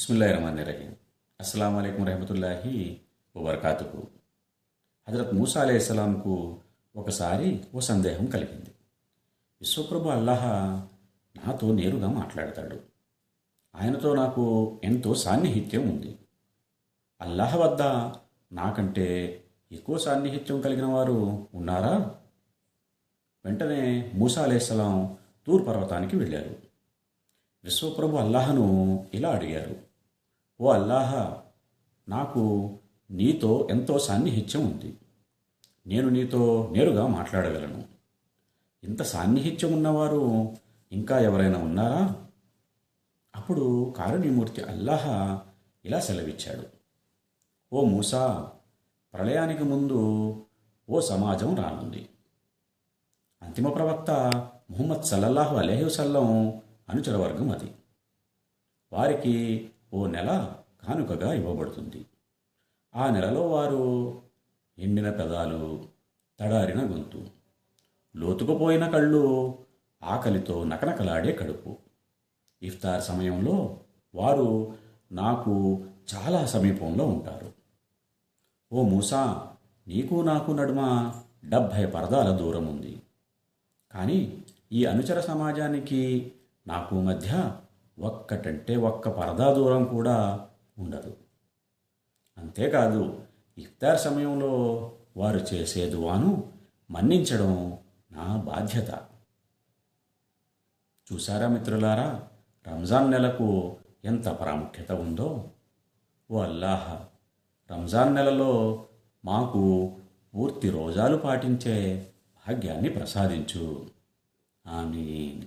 బిస్మిల్లాహిర్రహమానిర్రహీం. అస్సలాము అలైకుం రహమతుల్లాహి వబర్కాతుహు. హజరత్ మూసా అలైహిస్సలాంకు ఒకసారి ఓ సందేహం కలిగింది. విశ్వప్రభు అల్లాహ నాతో నేరుగా మాట్లాడతాడు. ఆయనతో నాకు ఎంతో సాన్నిహిత్యం ఉంది. అల్లాహ వద్ద నాకంటే ఎక్కువ సాన్నిహిత్యం కలిగిన వారు ఉన్నారా? వెంటనే మూసా అలైహిస్సలాం తూర్ పర్వతానికి వెళ్ళారు. విశ్వప్రభు అల్లాహను ఇలా అడిగారు: ఓ అల్లాహ, నాకు నీతో ఎంతో సాన్నిహిత్యం ఉంది. నేను నీతో నేరుగా మాట్లాడగలను. ఇంత సాన్నిహిత్యం ఉన్నవారు ఇంకా ఎవరైనా ఉన్నారా? అప్పుడు కారుణ్యమూర్తి అల్లాహ ఇలా సెలవిచ్చాడు: ఓ మూసా, ప్రళయానికి ముందు ఓ సమాజం రానుంది. అంతిమ ప్రవక్త ముహమ్మద్ సల్లల్లాహు అలైహి వసల్లం అనుచరవర్గం అది. వారికి ఓ నెల కానుకగా ఇవ్వబడుతుంది. ఆ నెలలో వారు ఎండిన పెదాలు, తడారిన గొంతు, లోతుకుపోయిన కళ్ళు, ఆకలితో నకనకలాడే కడుపు. ఇఫ్తార్ సమయంలో వారు నాకు చాలా సమీపంలో ఉంటారు. ఓ మూసా, నీకు నాకు నడుమ 70 పరదాల దూరం ఉంది. కానీ ఈ అనుచర సమాజానికి నాకు మధ్య ఒక్కటంటే ఒక్క పరదా దూరం కూడా ఉండదు. అంతేకాదు, ఇఫ్తార్ సమయంలో వారు చేసే దువాను మన్నించడం నా బాధ్యత. చూసారా మిత్రులారా, రంజాన్ నెలకు ఎంత ప్రాముఖ్యత ఉందో. ఓ అల్లాహ, రంజాన్ నెలలో మాకు పూర్తి రోజాలు పాటించే భాగ్యాన్ని ప్రసాదించు. ఆమీన్.